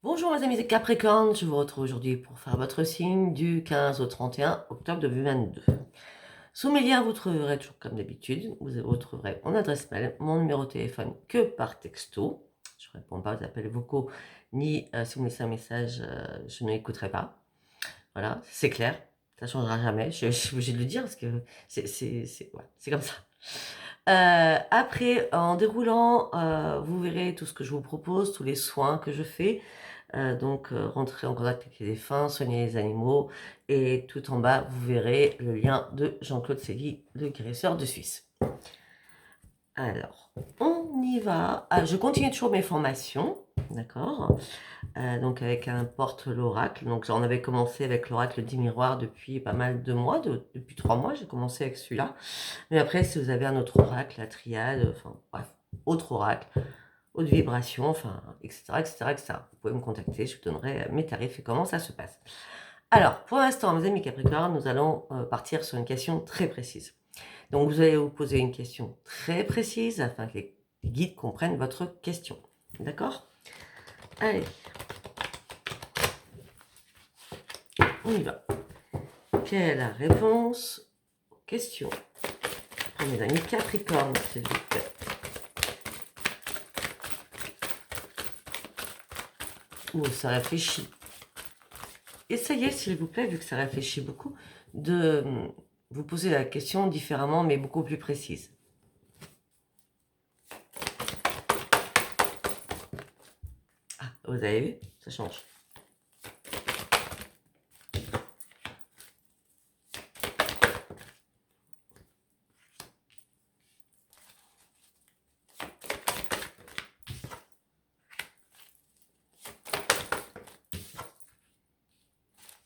Bonjour mes amis des Capricornes, je vous retrouve aujourd'hui pour faire votre signe du 15 au 31 octobre 2022. Sous mes liens, vous trouverez toujours comme d'habitude, vous retrouverez mon adresse mail, mon numéro de téléphone que par texto. Je ne réponds pas aux appels vocaux, ni si vous me laissez un message, je ne l'écouterai pas. Voilà, c'est clair, ça ne changera jamais, je suis obligée de le dire parce que c'est comme ça. Après, en déroulant, vous verrez tout ce que je vous propose, tous les soins que je fais. Donc, rentrer en contact avec les défunts, soigner les animaux. Et tout en bas, vous verrez le lien de Jean-Claude Séguy, le guérisseur de Suisse. Alors, on y va. Ah, je continue toujours mes formations, d'accord, donc avec un porte l'oracle. Donc, j'en avais commencé avec l'oracle 10 miroirs depuis pas mal de mois, depuis 3 mois, j'ai commencé avec celui-là. Mais après, si vous avez un autre oracle, la triade, enfin bref, autre oracle, haute vibration, enfin, etc., etc., etc. Vous pouvez me contacter, je vous donnerai mes tarifs et comment ça se passe. Alors, pour l'instant, mes amis Capricorne, nous allons partir sur une question très précise. Donc, vous allez vous poser une question très précise afin que les guides comprennent votre question. D'accord? Allez. On y va. Quelle est la réponse aux questions pour mes amis Capricorne, s'il vous plaît? Ouh, ça réfléchit. Essayez, s'il vous plaît, vu que ça réfléchit beaucoup, de vous poser la question différemment, mais beaucoup plus précise. Ah, vous avez vu? Ça change.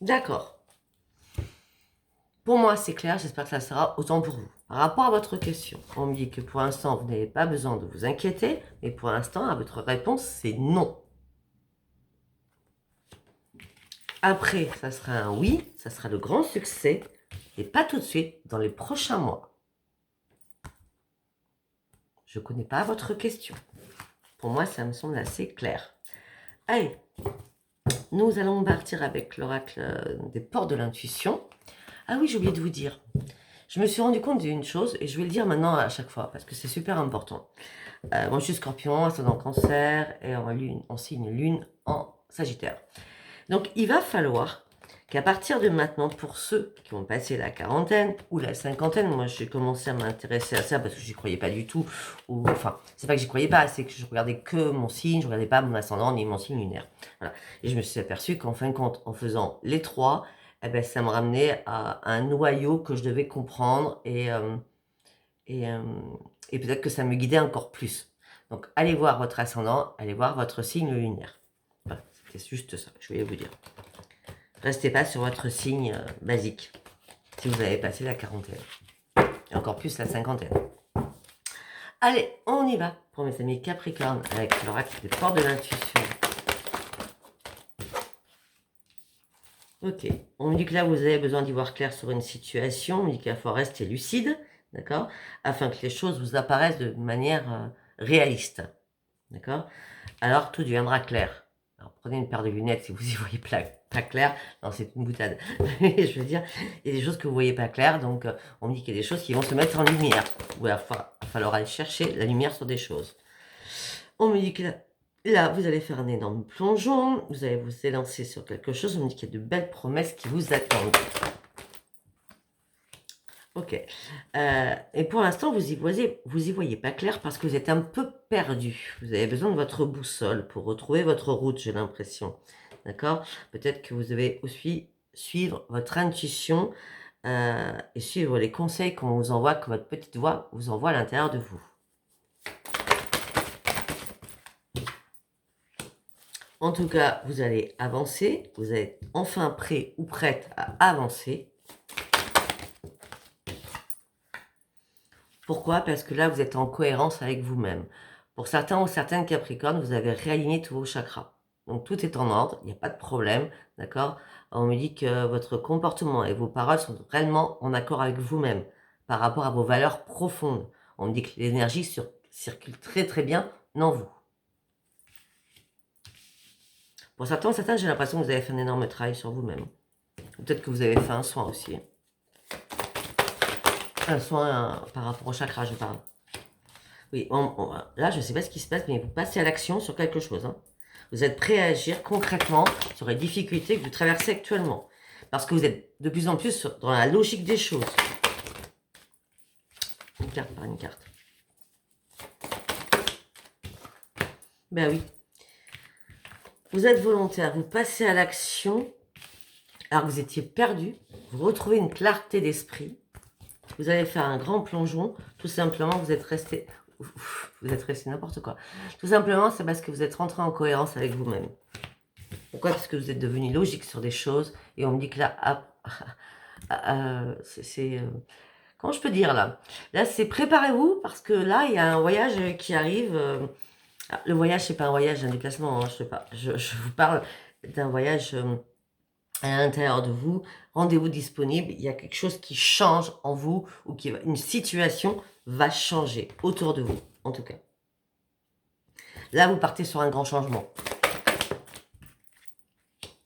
D'accord. Pour moi, c'est clair, j'espère que ça sera autant pour vous. Par rapport à votre question, on me dit que pour l'instant, vous n'avez pas besoin de vous inquiéter, mais pour l'instant, votre réponse, c'est non. Après, ça sera un oui, ça sera le grand succès, et pas tout de suite, dans les prochains mois. Je ne connais pas votre question. Pour moi, ça me semble assez clair. Allez, nous allons partir avec l'oracle des portes de l'intuition. Ah oui, j'ai oublié de vous dire. Je me suis rendu compte d'une chose, et je vais le dire maintenant à chaque fois, parce que c'est super important. Moi, je suis scorpion, ascendant cancer, et en signe lune en sagittaire. Donc, il va falloir qu'à partir de maintenant, pour ceux qui ont passé la quarantaine ou la cinquantaine, moi j'ai commencé à m'intéresser à ça parce que j'y croyais pas du tout, ou enfin, c'est pas que j'y croyais pas, c'est que je regardais que mon signe, je regardais pas mon ascendant ni mon signe lunaire. Voilà. Et je me suis aperçu qu'en fin de compte, en faisant les trois, eh ben, ça me ramenait à un noyau que je devais comprendre et, euh, et peut-être que ça me guidait encore plus. Donc, allez voir votre ascendant, allez voir votre signe lunaire. Voilà, c'était juste ça que je voulais vous dire. Restez pas sur votre signe basique si vous avez passé la quarantaine. Et encore plus la cinquantaine. Allez, on y va pour mes amis Capricorne avec l'oracle des portes de l'intuition. Ok, on me dit que là vous avez besoin d'y voir clair sur une situation, on me dit qu'il faut rester lucide, d'accord, afin que les choses vous apparaissent de manière réaliste, d'accord. Alors tout deviendra clair. Alors, prenez une paire de lunettes si vous y voyez pas clair. Non, c'est une boutade. Je veux dire, il y a des choses que vous voyez pas clair, donc on me dit qu'il y a des choses qui vont se mettre en lumière. Il va falloir aller chercher la lumière sur des choses. On me dit que là, vous allez faire un énorme plongeon, vous allez vous élancer sur quelque chose. On me dit qu'il y a de belles promesses qui vous attendent. Ok. Et pour l'instant, vous y voyez pas clair parce que vous êtes un peu perdu. Vous avez besoin de votre boussole pour retrouver votre route, j'ai l'impression. D'accord? Peut-être que vous devez aussi suivre votre intuition et suivre les conseils qu'on vous envoie, que votre petite voix vous envoie à l'intérieur de vous. En tout cas, vous allez avancer. Vous êtes enfin prêt ou prête à avancer. Pourquoi? Parce que là, vous êtes en cohérence avec vous-même. Pour certains ou certaines Capricornes, vous avez réaligné tous vos chakras. Donc, tout est en ordre, il n'y a pas de problème, d'accord? On me dit que votre comportement et vos paroles sont réellement en accord avec vous-même par rapport à vos valeurs profondes. On me dit que l'énergie circule très très bien dans vous. Pour certains, j'ai l'impression que vous avez fait un énorme travail sur vous-même. Peut-être que vous avez fait un soin aussi. Un soin par rapport au chakra, je parle. Oui, là, je ne sais pas ce qui se passe, mais vous passez à l'action sur quelque chose. Hein. Vous êtes prêt à agir concrètement sur les difficultés que vous traversez actuellement. Parce que vous êtes de plus en plus dans la logique des choses. Une carte par une carte. Ben oui. Vous êtes volontaire, vous passez à l'action alors que vous étiez perdu. Vous retrouvez une clarté d'esprit. Vous allez faire un grand plongeon. Tout simplement, vous êtes resté... Vous êtes resté n'importe quoi. Tout simplement, c'est parce que vous êtes rentré en cohérence avec vous-même. Pourquoi? Parce que vous êtes devenu logique sur des choses. Et on me dit que là, comment je peux dire là? Là, c'est préparez-vous parce que là, il y a un voyage qui arrive. Le voyage, c'est pas un voyage, un déplacement. Hein, je sais pas. Je vous parle d'un voyage à l'intérieur de vous. Rendez-vous disponible. Il y a quelque chose qui change en vous ou une situation va changer autour de vous, en tout cas. Là, vous partez sur un grand changement.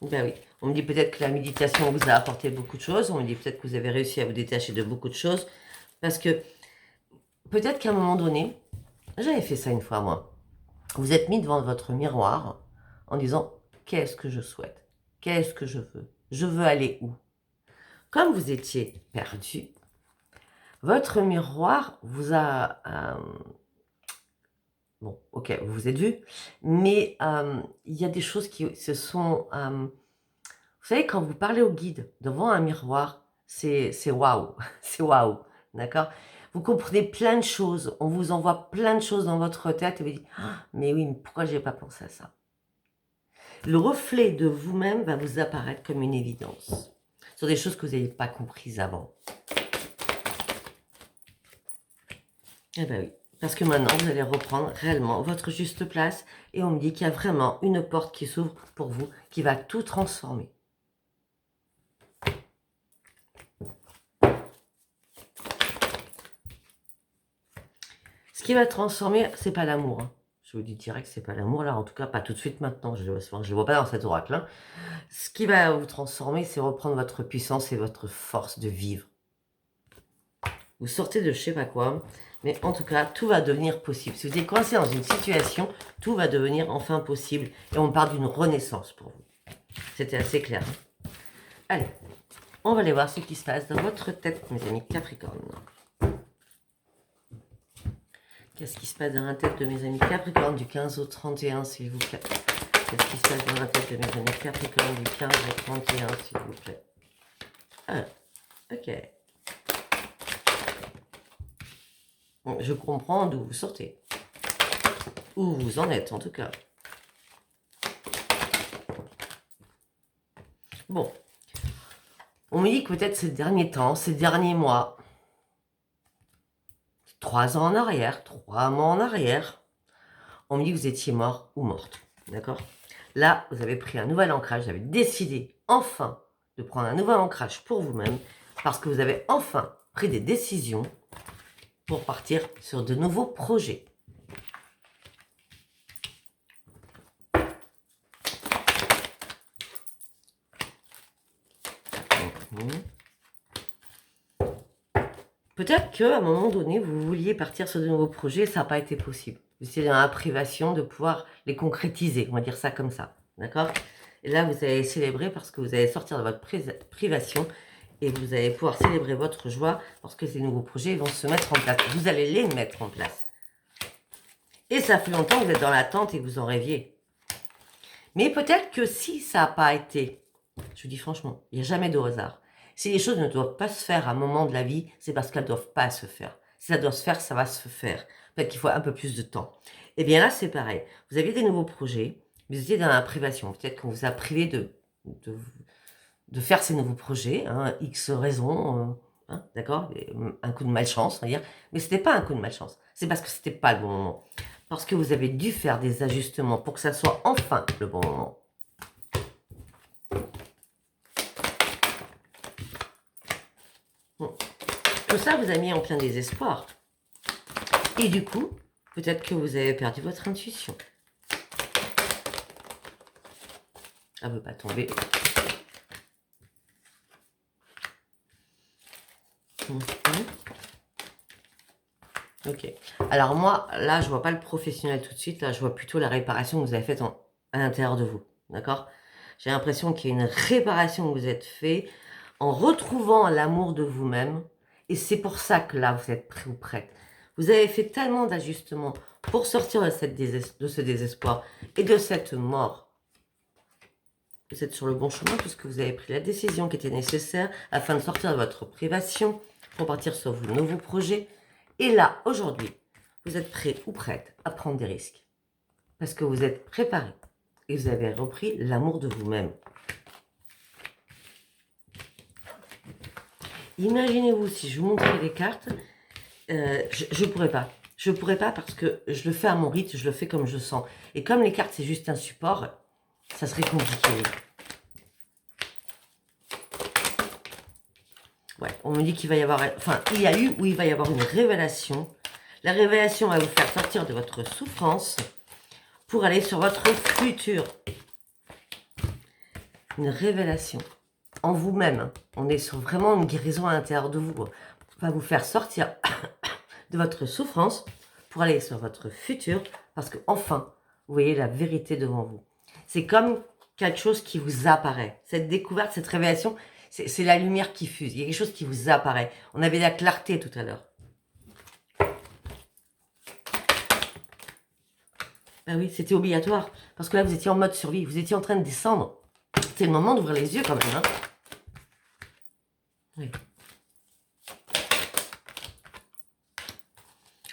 Ben oui. On me dit peut-être que la méditation vous a apporté beaucoup de choses. On me dit peut-être que vous avez réussi à vous détacher de beaucoup de choses. Parce que peut-être qu'à un moment donné, j'avais fait ça une fois moi, vous êtes mis devant votre miroir en disant « Qu'est-ce que je souhaite? Qu'est-ce que je veux? Je veux aller où ?» Comme vous étiez perdu, votre miroir vous a... bon, ok, vous vous êtes vu, mais il y a des choses qui se sont... vous savez, quand vous parlez au guide devant un miroir, c'est waouh, c'est waouh, d'accord? Vous comprenez plein de choses, on vous envoie plein de choses dans votre tête et vous dites ah, « Mais oui, mais pourquoi je n'ai pas pensé à ça ?» Le reflet de vous-même va vous apparaître comme une évidence sur des choses que vous n'avez pas comprises avant. Eh bien oui, parce que maintenant, vous allez reprendre réellement votre juste place et on me dit qu'il y a vraiment une porte qui s'ouvre pour vous, qui va tout transformer. Ce qui va transformer, c'est pas l'amour. Hein. Je vous dis direct, c'est pas l'amour, là, en tout cas, pas tout de suite maintenant. Je le vois pas dans cet oracle. Hein. Ce qui va vous transformer, c'est reprendre votre puissance et votre force de vivre. Vous sortez de je sais pas quoi, mais en tout cas, tout va devenir possible. Si vous êtes coincé dans une situation, tout va devenir enfin possible. Et on parle d'une renaissance pour vous. C'était assez clair. Hein. Allez, on va aller voir ce qui se passe dans votre tête, mes amis Capricorne. Qu'est-ce qui se passe dans la tête de mes amis Capricorne du 15 au 31, s'il vous plaît? Qu'est-ce qui se passe dans la tête de mes amis Capricorne du 15 au 31, s'il vous plaît? Ah, ok. Bon, je comprends d'où vous sortez. Où vous en êtes, en tout cas. Bon. On me dit que peut-être ces derniers temps, ces derniers mois, 3 ans en arrière, 3 mois en arrière, on me dit que vous étiez mort ou morte. D'accord? Là, vous avez pris un nouvel ancrage, vous avez décidé enfin de prendre un nouvel ancrage pour vous-même parce que vous avez enfin pris des décisions pour partir sur de nouveaux projets. Peut-être qu'à un moment donné, vous vouliez partir sur de nouveaux projets et ça n'a pas été possible. Vous étiez dans la privation de pouvoir les concrétiser, on va dire ça comme ça. D'accord? Et là, vous allez célébrer parce que vous allez sortir de votre privation et vous allez pouvoir célébrer votre joie parce que ces nouveaux projets vont se mettre en place. Vous allez les mettre en place. Et ça fait longtemps que vous êtes dans l'attente et que vous en rêviez. Mais peut-être que si ça n'a pas été, je vous dis franchement, il n'y a jamais de hasard. Si les choses ne doivent pas se faire à un moment de la vie, c'est parce qu'elles ne doivent pas se faire. Si ça doit se faire, ça va se faire. Peut-être qu'il faut un peu plus de temps. Et bien là, c'est pareil. Vous aviez des nouveaux projets, vous étiez dans la privation. Peut-être qu'on vous a privé de faire ces nouveaux projets, hein, X raisons, hein, d'accord, un coup de malchance, on va dire. Mais ce n'était pas un coup de malchance. C'est parce que ce n'était pas le bon moment. Parce que vous avez dû faire des ajustements pour que ça soit enfin le bon moment. Tout ça vous a mis en plein désespoir. Et du coup, peut-être que vous avez perdu votre intuition. Elle ne veut pas tomber. Ok. Alors moi, là, je vois pas le professionnel tout de suite. Là, je vois plutôt la réparation que vous avez faite à l'intérieur de vous. D'accord? J'ai l'impression qu'il y a une réparation que vous êtes fait en retrouvant l'amour de vous-même. Et c'est pour ça que là, vous êtes prêt ou prête. Vous avez fait tellement d'ajustements pour sortir de ce désespoir et de cette mort. Vous êtes sur le bon chemin puisque vous avez pris la décision qui était nécessaire afin de sortir de votre privation pour partir sur vos nouveaux projets. Et là, aujourd'hui, vous êtes prêt ou prête à prendre des risques. Parce que vous êtes préparé et vous avez repris l'amour de vous-même. Imaginez-vous si je vous montrais les cartes, je ne pourrais pas. Je ne pourrais pas parce que je le fais à mon rythme, je le fais comme je sens. Et comme les cartes, c'est juste un support, ça serait compliqué. Ouais, on me dit qu'il va y avoir... Enfin, il y a eu ou il va y avoir une révélation. La révélation va vous faire sortir de votre souffrance pour aller sur votre futur. Une révélation en vous-même. On est sur vraiment une guérison à l'intérieur de vous. Va vous faire sortir de votre souffrance pour aller sur votre futur parce que enfin, vous voyez la vérité devant vous. C'est comme quelque chose qui vous apparaît. Cette découverte, cette révélation, c'est la lumière qui fuse. Il y a quelque chose qui vous apparaît. On avait la clarté tout à l'heure. Ah oui, c'était obligatoire. Parce que là, vous étiez en mode survie. Vous étiez en train de descendre. C'est le moment d'ouvrir les yeux quand même. Hein. Oui.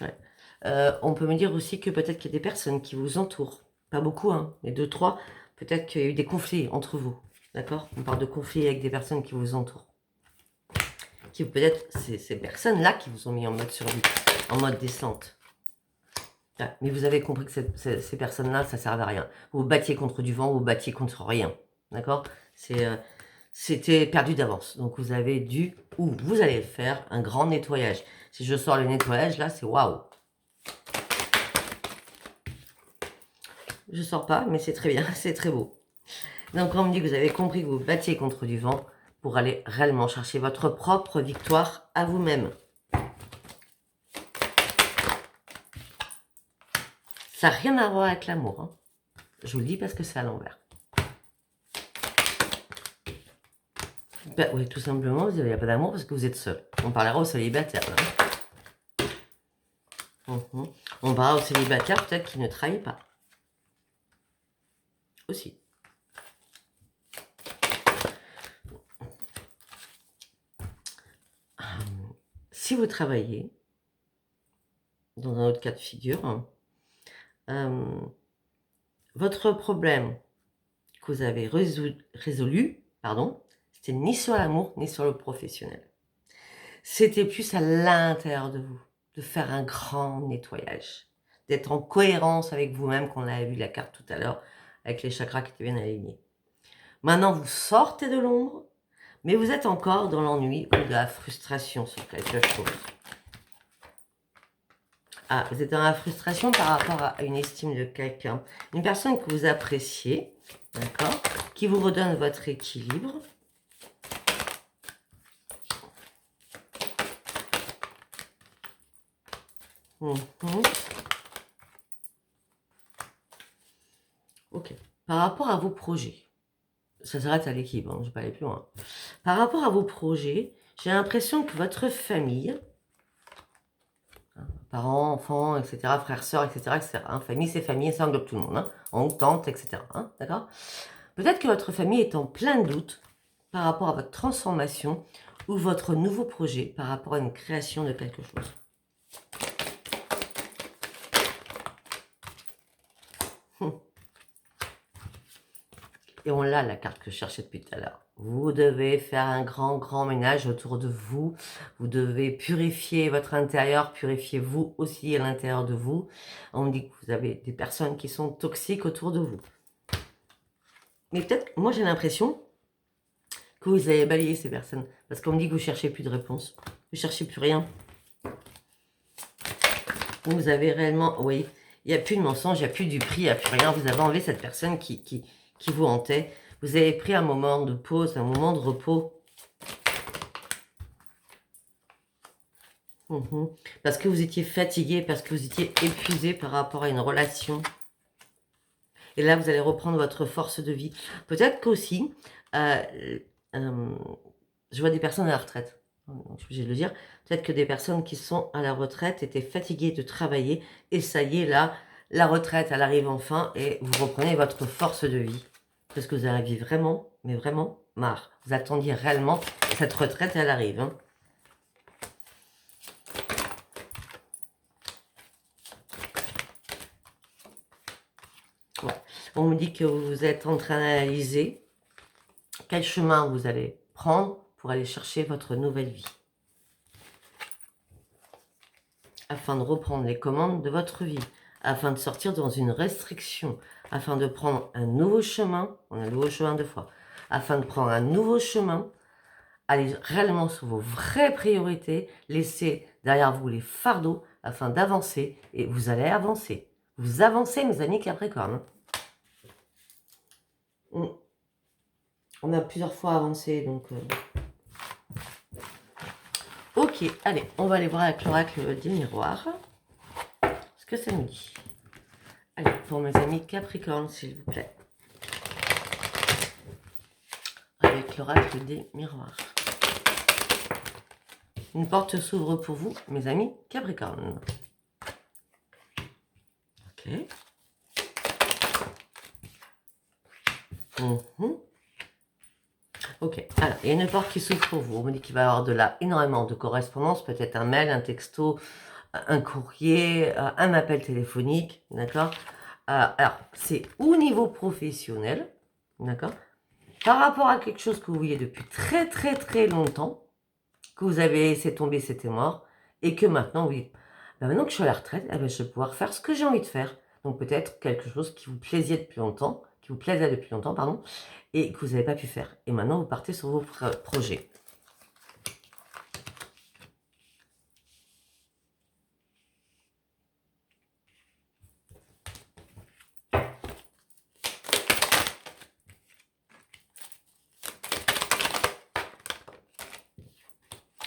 Ouais. On peut me dire aussi que peut-être qu'il y a des personnes qui vous entourent. Pas beaucoup, hein, mais 2, 3. Peut-être qu'il y a eu des conflits entre vous. D'accord? On parle de conflits avec des personnes qui vous entourent. Qui peut-être, ces personnes-là qui vous ont mis en mode survie, en mode descente. Ouais, mais vous avez compris que ces personnes-là, ça ne sert à rien. Vous vous battiez contre du vent, vous vous battiez contre rien. D'accord? C'était perdu d'avance. Donc vous avez dû, ou vous allez faire un grand nettoyage. Si je sors le nettoyage, là, c'est waouh. Je sors pas, mais c'est très bien, c'est très beau. Donc on me dit que vous avez compris que vous battiez contre du vent pour aller réellement chercher votre propre victoire à vous-même. Ça n'a rien à voir avec l'amour. Hein. Je vous le dis parce que c'est à l'envers. Ben, oui, tout simplement, il n'y a pas d'amour parce que vous êtes seul. On parlera aux célibataires. On parlera aux célibataires peut-être qui ne trahissent pas. Aussi. Si vous travaillez, dans un autre cas de figure, votre problème que vous avez résolu, c'était ni sur l'amour, ni sur le professionnel. C'était plus à l'intérieur de vous, de faire un grand nettoyage, d'être en cohérence avec vous-même, qu'on avait vu la carte tout à l'heure, avec les chakras qui étaient bien alignés. Maintenant, vous sortez de l'ombre, mais vous êtes encore dans l'ennui ou de la frustration sur quelque chose. Ah, vous êtes dans la frustration par rapport à une estime de quelqu'un. Une personne que vous appréciez, d'accord, qui vous redonne votre équilibre. Ok. Par rapport à vos projets, ça s'arrête à l'équilibre, hein, je ne vais pas aller plus loin. Par rapport à vos projets, j'ai l'impression que votre famille, parents, enfants, etc., frères, sœurs, etc., hein, famille, c'est famille, ça englobe tout le monde, hein, oncle, tante, etc., hein, d'accord. Peut-être que votre famille est en plein doute par rapport à votre transformation ou votre nouveau projet par rapport à une création de quelque chose. Et on l'a, la carte que je cherchais depuis tout à l'heure. Vous devez faire un grand ménage autour de vous. Vous devez purifier votre intérieur, purifier vous aussi à l'intérieur de vous. On me dit que vous avez des personnes qui sont toxiques autour de vous. Mais peut-être, moi j'ai l'impression que vous avez balayé ces personnes. Parce qu'on me dit que vous ne cherchez plus de réponse. Vous ne cherchez plus rien. Vous avez réellement, oui, il n'y a plus de mensonge, il n'y a plus du prix, il n'y a plus rien. Vous avez enlevé cette personne qui vous hantait. Vous avez pris un moment de pause, un moment de repos. Parce que vous étiez fatigué, parce que vous étiez épuisé par rapport à une relation. Et là, vous allez reprendre votre force de vie. Peut-être qu'aussi, je vois des personnes à la retraite. Je suis obligée de le dire. Peut-être que des personnes qui sont à la retraite étaient fatiguées de travailler. Et ça y est, là, la retraite, elle arrive enfin. Et vous reprenez votre force de vie. Parce que vous en aviez vraiment, mais vraiment marre. Vous attendiez réellement cette retraite, elle arrive. Hein. Ouais. On me dit que vous êtes en train d'analyser quel chemin vous allez prendre pour aller chercher votre nouvelle vie. Afin de reprendre les commandes de votre vie, afin de sortir dans une restriction, afin de prendre un nouveau chemin, on a un nouveau chemin 2 fois, afin de prendre un nouveau chemin, aller réellement sur vos vraies priorités, laisser derrière vous les fardeaux afin d'avancer, et vous allez avancer. Vous avancez, mes amis Capricorne. On a plusieurs fois avancé, donc... Ok, allez, on va aller voir avec l'oracle des miroirs. Ce que ça nous dit. Allez, pour mes amis Capricorne, s'il vous plaît. Avec l'oracle des miroirs. Une porte s'ouvre pour vous, mes amis Capricorne. Ok. Ok, alors, il y a une porte qui s'ouvre pour vous. On me dit qu'il va y avoir de là énormément de correspondance, peut-être un mail, un texto, un courrier, un appel téléphonique, d'accord. Alors, c'est au niveau professionnel, d'accord, par rapport à quelque chose que vous voyez depuis très très très longtemps, que vous avez laissé tomber, c'était mort, et que maintenant, oui, ben maintenant que je suis à la retraite, eh ben, je vais pouvoir faire ce que j'ai envie de faire. Donc peut-être quelque chose qui vous plaisait depuis longtemps, pardon, et que vous n'avez pas pu faire. Et maintenant, vous partez sur vos projets.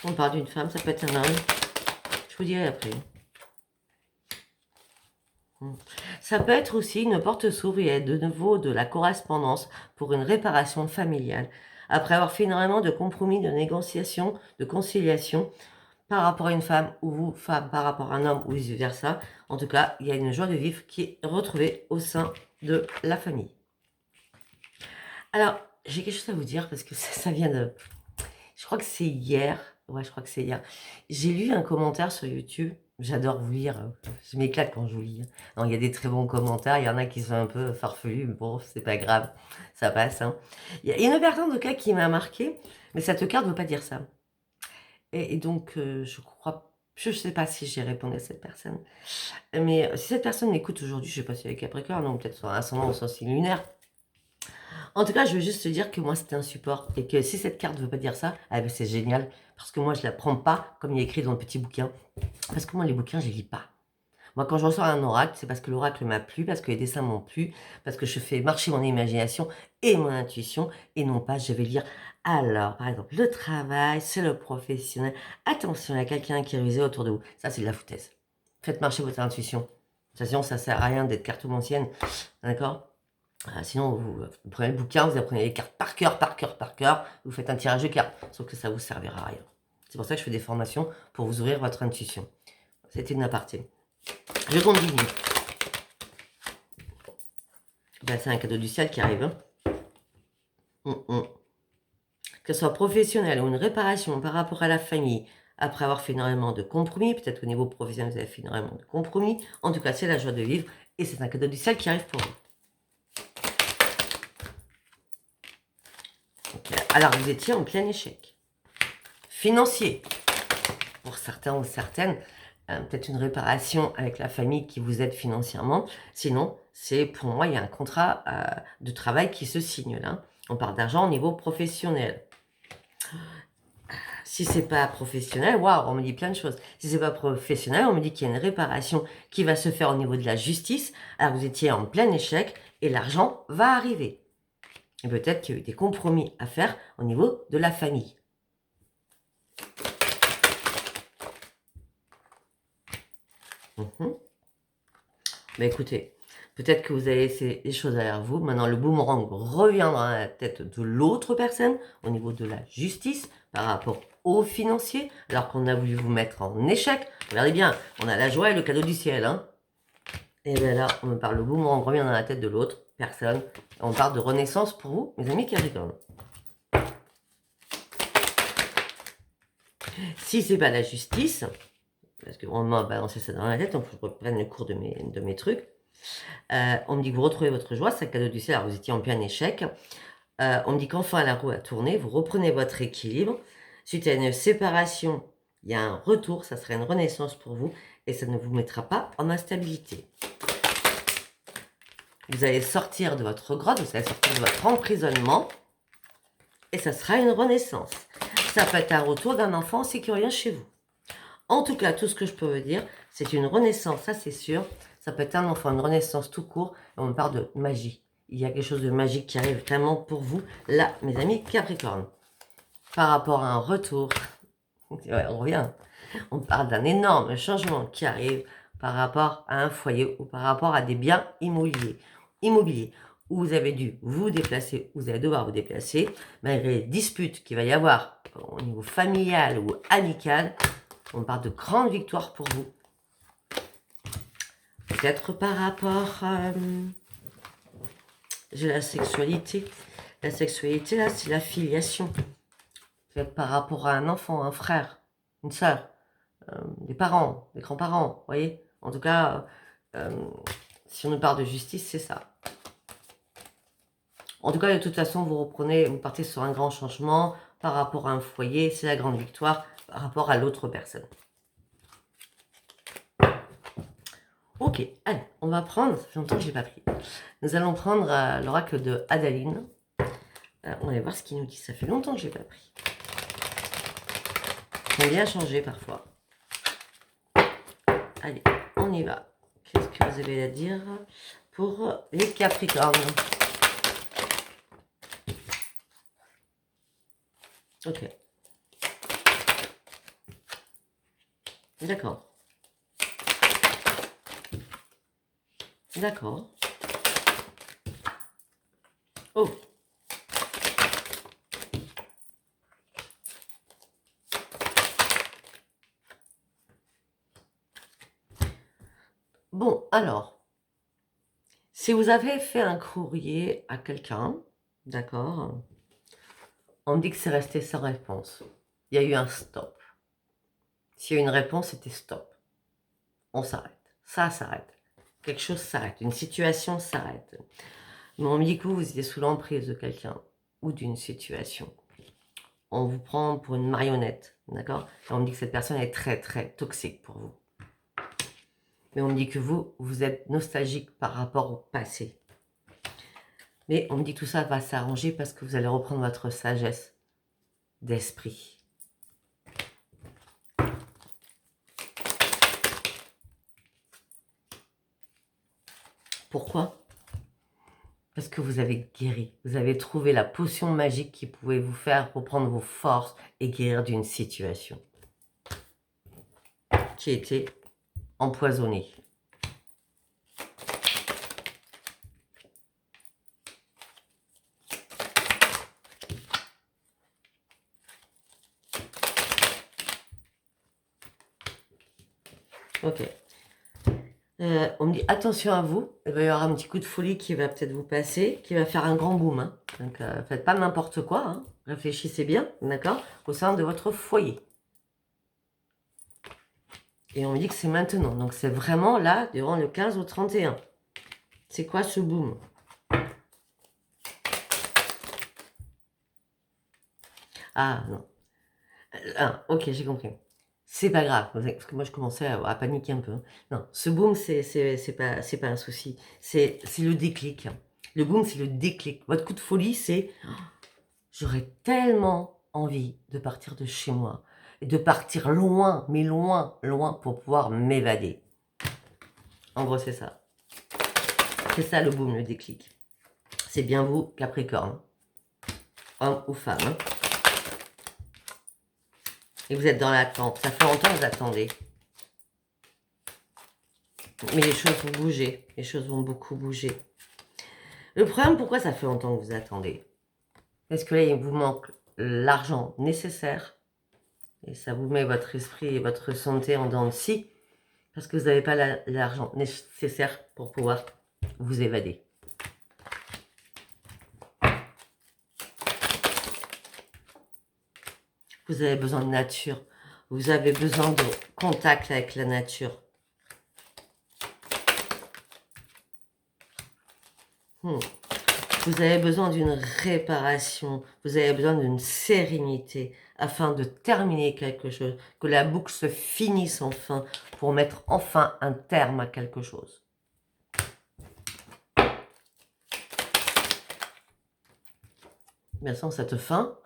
On parle d'une femme, ça peut être un homme. Je vous dirai après. Ça peut être aussi une porte s'ouvre, il y a de nouveau de la correspondance pour une réparation familiale. Après avoir fait énormément de compromis, de négociations, de conciliation, par rapport à une femme ou vous, femme par rapport à un homme ou vice-versa. En tout cas, il y a une joie de vivre qui est retrouvée au sein de la famille. Alors, j'ai quelque chose à vous dire parce que ça vient de... Je crois que c'est hier. Ouais, je crois que c'est hier. J'ai lu un commentaire sur YouTube. J'adore vous lire. Je m'éclate quand je vous lis. Non, il y a des très bons commentaires. Il y en a qui sont un peu farfelus. Mais bon, c'est pas grave. Ça passe. Hein. Il y a une personne, en tout cas, qui m'a marqué. Mais cette carte ne veut pas dire ça. Et donc, je crois... Je ne sais pas si j'ai répondu à cette personne. Mais si cette personne m'écoute aujourd'hui, je ne sais pas si elle est Capricorne, non, peut-être sur un ascendant ou sur un signe lunaire. En tout cas, je veux juste te dire que moi, c'était un support. Et que si cette carte ne veut pas dire ça, eh ben, c'est génial. Parce que moi, je ne la prends pas comme il est écrit dans le petit bouquin. Parce que moi, les bouquins, je ne les lis pas. Moi, quand je reçois un oracle, c'est parce que l'oracle m'a plu, parce que les dessins m'ont plu, parce que je fais marcher mon imagination et mon intuition, et non pas, je vais lire. Alors, par exemple, le travail, c'est le professionnel. Attention, il y a quelqu'un qui est rusé autour de vous. Ça, c'est de la foutaise. Faites marcher votre intuition. Sinon, ça ne sert à rien d'être cartomancienne. D'accord. Sinon, vous prenez le bouquin, vous apprenez les cartes par cœur, vous faites un tirage de cartes, sauf que ça ne vous servira à rien. C'est pour ça que je fais des formations pour vous ouvrir votre intuition. C'était une aparté. Je continue. Ben, c'est un cadeau du ciel qui arrive. Hein. Que ce soit professionnel ou une réparation par rapport à la famille, après avoir fait énormément de compromis, peut-être au niveau professionnel, vous avez fait énormément de compromis. En tout cas, c'est la joie de vivre et c'est un cadeau du ciel qui arrive pour vous. Alors, vous étiez en plein échec. Financier. Pour certains ou certaines, peut-être une réparation avec la famille qui vous aide financièrement. Sinon, c'est pour moi, il y a un contrat de travail qui se signe là. On parle d'argent au niveau professionnel. Si c'est pas professionnel, waouh, on me dit plein de choses. Si c'est pas professionnel, on me dit qu'il y a une réparation qui va se faire au niveau de la justice. Alors, vous étiez en plein échec et l'argent va arriver. Et peut-être qu'il y a eu des compromis à faire au niveau de la famille. Mais écoutez, peut-être que vous avez laissé les choses derrière vous. Maintenant, le boomerang revient dans la tête de l'autre personne au niveau de la justice par rapport aux financiers, alors qu'on a voulu vous mettre en échec. Regardez bien, on a la joie et le cadeau du ciel. Hein. Et bien là, on me parle, le boomerang revient dans la tête de l'autre personne. On parle de renaissance pour vous, mes amis Capricorne. Si c'est pas la justice, parce qu'on m'a balancé ça dans la tête, donc faut que je reprenne le cours de mes trucs. On me dit que vous retrouvez votre joie, c'est un cadeau du ciel, alors vous étiez en plein échec. On me dit qu'enfin la roue a tourné, vous reprenez votre équilibre. Suite à une séparation, il y a un retour, ça sera une renaissance pour vous et ça ne vous mettra pas en instabilité. Vous allez sortir de votre grotte, vous allez sortir de votre emprisonnement et ça sera une renaissance. Ça peut être un retour d'un enfant sécurisé chez vous. En tout cas, tout ce que je peux vous dire, c'est une renaissance, ça c'est sûr. Ça peut être un enfant, une renaissance tout court. Et on me parle de magie. Il y a quelque chose de magique qui arrive vraiment pour vous, là, mes amis Capricorne. Par rapport à un retour, ouais, on revient. On parle d'un énorme changement qui arrive par rapport à un foyer ou par rapport à des biens immobiliers où vous avez dû vous déplacer, vous allez devoir vous déplacer, malgré les disputes qu'il va y avoir au niveau familial ou amical. On parle de grandes victoires pour vous. Peut-être par rapport à la sexualité. La sexualité, là, c'est la filiation. Peut-être par rapport à un enfant, un frère, une sœur, des parents, des grands-parents, vous voyez. En tout cas, si on nous parle de justice, c'est ça. En tout cas, de toute façon, vous partez sur un grand changement par rapport à un foyer, c'est la grande victoire par rapport à l'autre personne. Ok, allez, on va prendre, ça fait longtemps que je n'ai pas pris. Nous allons prendre l'oracle de Adaline. On va voir ce qu'il nous dit, ça fait longtemps que je n'ai pas pris. J'aime bien changer parfois. Allez, on y va. Qu'est-ce que vous avez à dire pour les Capricornes? Ok. D'accord. D'accord. Oh. Bon, alors, si vous avez fait un courrier à quelqu'un, d'accord, on me dit que c'est resté sans réponse. Il y a eu un stop. S'il y a eu une réponse, c'était stop. On s'arrête. Ça s'arrête. Quelque chose s'arrête. Une situation s'arrête. Mais on me dit que vous étiez sous l'emprise de quelqu'un ou d'une situation. On vous prend pour une marionnette, d'accord? Et on me dit que cette personne est très, très toxique pour vous. Mais on me dit que vous êtes nostalgique par rapport au passé. Mais on me dit que tout ça va s'arranger parce que vous allez reprendre votre sagesse d'esprit. Pourquoi? Parce que vous avez guéri. Vous avez trouvé la potion magique qui pouvait vous faire reprendre vos forces et guérir d'une situation qui était empoisonnée. Ok. On me dit attention à vous, il va y avoir un petit coup de folie qui va peut-être vous passer, qui va faire un grand boom. Hein. Donc faites pas n'importe quoi, hein. Réfléchissez bien, d'accord, au sein de votre foyer. Et on me dit que c'est maintenant, donc c'est vraiment là, durant le 15 au 31. C'est quoi ce boom? Ah non. Ah, ok, j'ai compris. C'est pas grave, parce que moi je commençais à paniquer un peu. Non, ce boom, c'est pas un souci. C'est le déclic. Le boom, c'est le déclic. Votre coup de folie, c'est j'aurais tellement envie de partir de chez moi. Et de partir loin, mais loin, loin, pour pouvoir m'évader. En gros, c'est ça. C'est ça le boom, le déclic. C'est bien vous, Capricorne. homme ou femme. Hein. Et vous êtes dans l'attente. Ça fait longtemps que vous attendez. Mais les choses vont bouger. Les choses vont beaucoup bouger. Le problème, pourquoi ça fait longtemps que vous attendez? Parce que là, il vous manque l'argent nécessaire. Et ça vous met votre esprit et votre santé en dents de scie. Parce que vous n'avez pas l'argent nécessaire pour pouvoir vous évader. Vous avez besoin de nature. Vous avez besoin de contact avec la nature. Vous avez besoin d'une réparation. Vous avez besoin d'une sérénité afin de terminer quelque chose. Que la boucle se finisse enfin pour mettre enfin un terme à quelque chose. Bien sûr, cette fin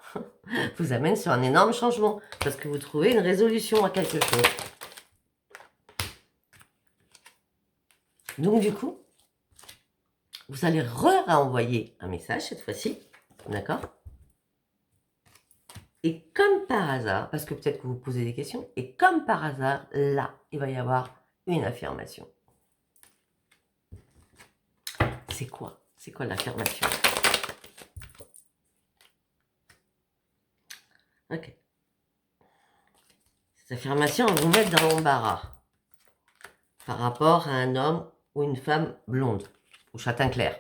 vous amène sur un énorme changement parce que vous trouvez une résolution à quelque chose. Donc du coup, vous allez renvoyer un message cette fois-ci, d'accord? Et comme par hasard, parce que peut-être que vous posez des questions, et comme par hasard, là, il va y avoir une affirmation. C'est quoi? C'est quoi l'affirmation? Ok. Cette affirmation va vous mettre dans l'embarras par rapport à un homme ou une femme blonde ou châtain clair.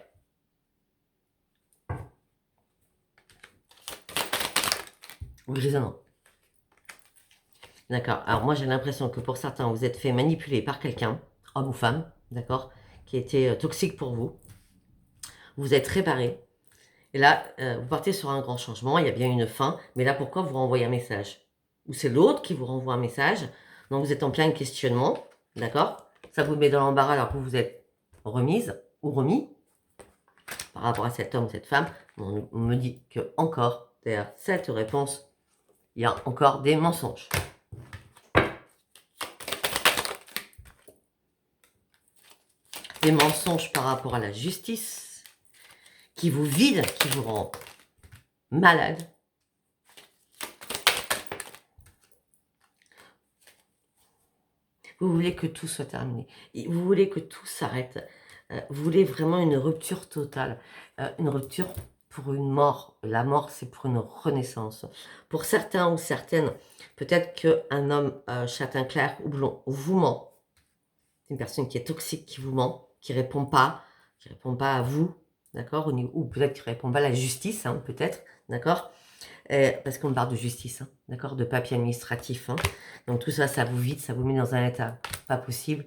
Ou grisonnant. D'accord. Alors moi j'ai l'impression que pour certains vous êtes fait manipuler par quelqu'un, homme ou femme, d'accord, qui était toxique pour vous. Vous êtes réparé. Et là, vous partez sur un grand changement, il y a bien une fin, mais là pourquoi vous renvoyez un message? Ou c'est l'autre qui vous renvoie un message, donc vous êtes en plein questionnement, d'accord? Ça vous met dans l'embarras alors que vous êtes remise ou remis par rapport à cet homme ou cette femme. On me dit que encore derrière cette réponse, il y a encore des mensonges. Des mensonges par rapport à la justice, qui vous vide, qui vous rend malade. Vous voulez que tout soit terminé. Vous voulez que tout s'arrête. Vous voulez vraiment une rupture totale. Une rupture pour une mort. La mort, c'est pour une renaissance. Pour certains ou certaines, peut-être qu'un homme châtain clair ou blond vous ment. C'est une personne qui est toxique, qui vous ment, qui répond pas à vous, d'accord? Ou peut-être qui répond pas à la justice, hein, peut-être, d'accord? Parce qu'on parle de justice, hein, d'accord? De papier administratif. Hein. Donc tout ça, ça vous vide, ça vous met dans un état pas possible.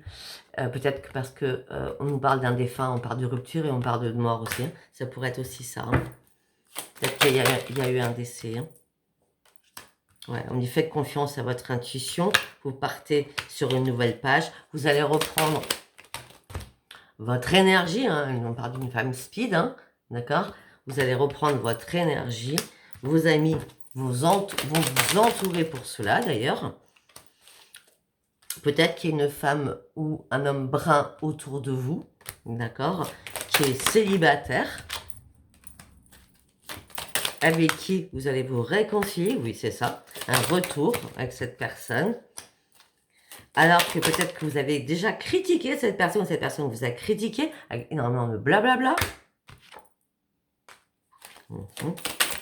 Peut-être que parce que on nous parle d'un défunt, on parle de rupture et on parle de mort aussi. Hein. Ça pourrait être aussi ça. Hein. Peut-être qu'il y a eu un décès. Hein. Ouais, on dit faites confiance à votre intuition. Vous partez sur une nouvelle page. Vous allez reprendre votre énergie. Hein. On parle d'une femme speed, hein, d'accord? Vous allez reprendre votre énergie. Vos amis vont vous entourer pour cela, d'ailleurs. Peut-être qu'il y a une femme ou un homme brun autour de vous, d'accord, qui est célibataire, avec qui vous allez vous réconcilier, oui c'est ça, un retour avec cette personne, alors que peut-être que vous avez déjà critiqué cette personne vous a critiqué, avec énormément de blablabla.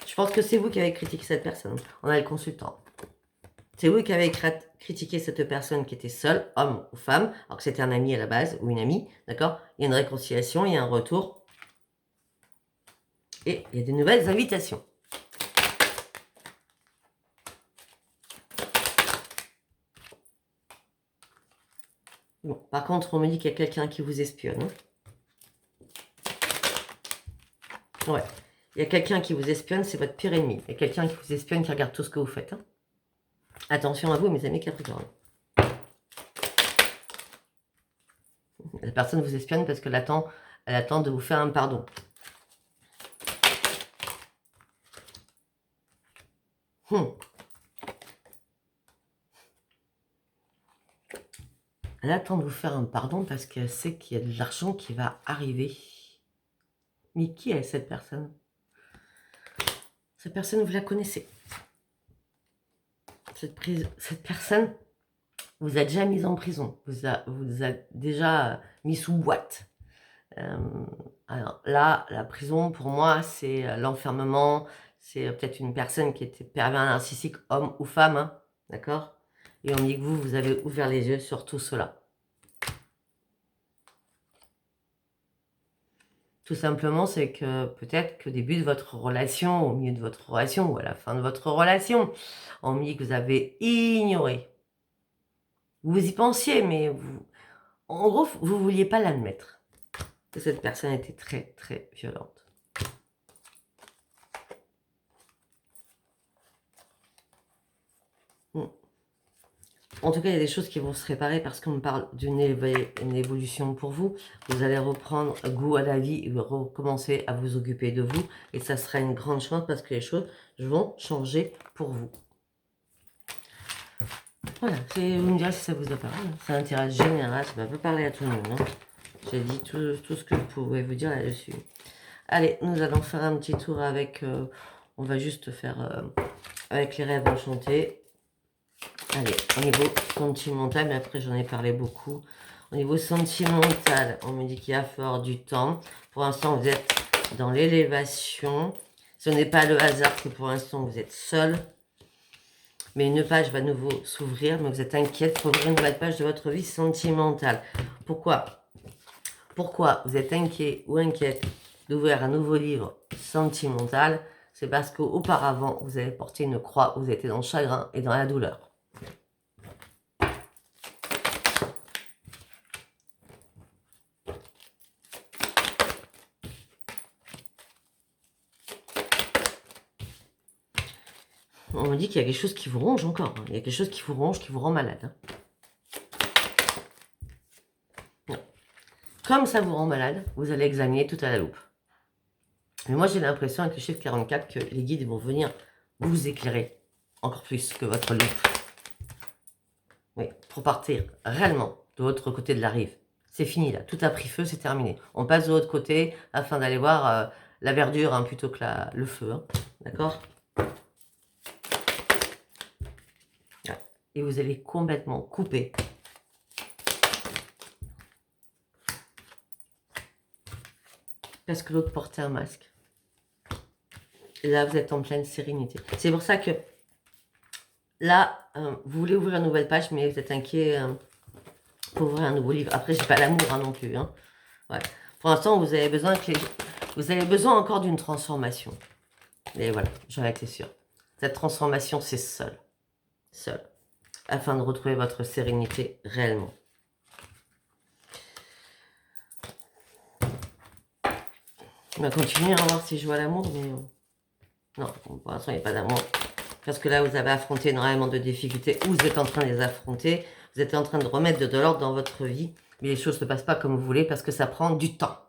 Je pense que c'est vous qui avez critiqué cette personne, on a le consultant. C'est vous qui avez critiqué cette personne qui était seule, homme ou femme, alors que c'était un ami à la base, ou une amie, d'accord? Il y a une réconciliation, il y a un retour. Et il y a de nouvelles invitations. Bon, par contre, on me dit qu'il y a quelqu'un qui vous espionne. Hein. Ouais. Il y a quelqu'un qui vous espionne, c'est votre pire ennemi. Il y a quelqu'un qui vous espionne, qui regarde tout ce que vous faites. Hein. Attention à vous, mes amis Capricorne. La personne vous espionne parce qu'elle attend de vous faire un pardon. Elle attend de vous faire un pardon parce qu'elle sait qu'il y a de l'argent qui va arriver. Mais qui est cette personne? Cette personne, vous la connaissez. Cette personne vous a déjà mis en prison, vous a déjà mis sous boîte. Alors là, la prison, pour moi, c'est l'enfermement, c'est peut-être une personne qui était pervers narcissique, homme ou femme, hein, d'accord? Et on dit que vous avez ouvert les yeux sur tout cela. Tout simplement, c'est que peut-être qu'au début de votre relation, au milieu de votre relation ou à la fin de votre relation, on me dit que vous avez ignoré. Vous y pensiez, mais en gros, vous ne vouliez pas l'admettre. Que cette personne était très, très violente. En tout cas, il y a des choses qui vont se réparer parce qu'on me parle d'une évolution pour vous. Vous allez reprendre goût à la vie et recommencer à vous occuper de vous. Et ça sera une grande chance parce que les choses vont changer pour vous. Voilà, vous me direz si ça vous a parlé. C'est un tirage général, ça ne va pas parler à tout le monde. Hein. J'ai dit tout ce que je pouvais vous dire là-dessus. Allez, nous allons faire un petit tour avec... on va juste faire avec les rêves enchantés. Allez, au niveau sentimental, mais après j'en ai parlé beaucoup. Au niveau sentimental, on me dit qu'il y a fort du temps. Pour l'instant, vous êtes dans l'élévation. Ce n'est pas le hasard que pour l'instant, vous êtes seul. Mais une page va nouveau s'ouvrir, mais vous êtes inquiète pour ouvrir une nouvelle page de votre vie sentimentale. Pourquoi vous êtes inquiet ou inquiète d'ouvrir un nouveau livre sentimental? C'est parce qu'auparavant, vous avez porté une croix, vous étiez dans le chagrin et dans la douleur. On me dit qu'il y a quelque chose qui vous ronge encore. Hein. Il y a quelque chose qui vous ronge, qui vous rend malade. Hein. Comme ça vous rend malade, vous allez examiner tout à la loupe. Mais moi, j'ai l'impression avec le chiffre 44 que les guides vont venir vous éclairer encore plus que votre loupe. Oui, pour partir réellement de l'autre côté de la rive. C'est fini là, tout a pris feu, c'est terminé. On passe de l'autre côté afin d'aller voir la verdure hein, plutôt que le feu. Hein. D'accord ? Et vous allez complètement couper. Parce que l'autre portait un masque. Et là, vous êtes en pleine sérénité. C'est pour ça que là, vous voulez ouvrir une nouvelle page, mais vous êtes inquiet pour ouvrir un nouveau livre. Après, j'ai pas l'amour hein, non plus. Hein. Ouais. Pour l'instant, vous avez besoin encore d'une transformation. Et voilà, j'en étais sûre. Cette transformation, c'est seul. Seul. Afin de retrouver votre sérénité réellement. On va continuer à voir si je vois l'amour, mais... Non, pour l'instant, il n'y a pas d'amour. Parce que là, vous avez affronté énormément de difficultés, ou vous êtes en train de les affronter, vous êtes en train de remettre de l'ordre dans votre vie, mais les choses ne se passent pas comme vous voulez parce que ça prend du temps.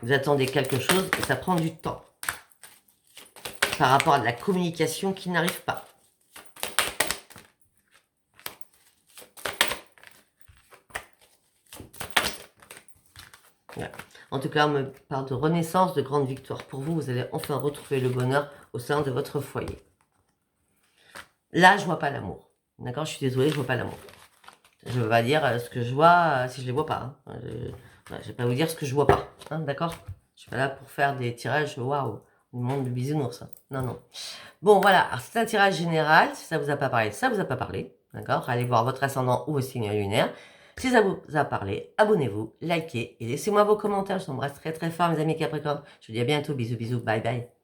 Vous attendez quelque chose et ça prend du temps. Par rapport à de la communication qui n'arrive pas. Voilà. En tout cas, on me parle de renaissance, de grande victoire. Pour vous, vous allez enfin retrouver le bonheur au sein de votre foyer. Là, je vois pas l'amour. D'accord? Je suis désolée, je vois pas l'amour. Je ne vais pas dire ce que je vois si je ne les vois pas. Hein. Je ne vais pas vous dire ce que je vois pas. Hein, d'accord? Je suis pas là pour faire des tirages, waouh, le monde du bisounours. Hein. Non, non. Bon, voilà. C'est un tirage général. Si ça vous a pas parlé, ça vous a pas parlé. D'accord? Allez voir votre ascendant ou vos signes lunaires. Si ça vous a parlé, abonnez-vous, likez et laissez-moi vos commentaires. Je vous embrasse très très fort, mes amis Capricorne. Je vous dis à bientôt. Bisous, bisous. Bye, bye.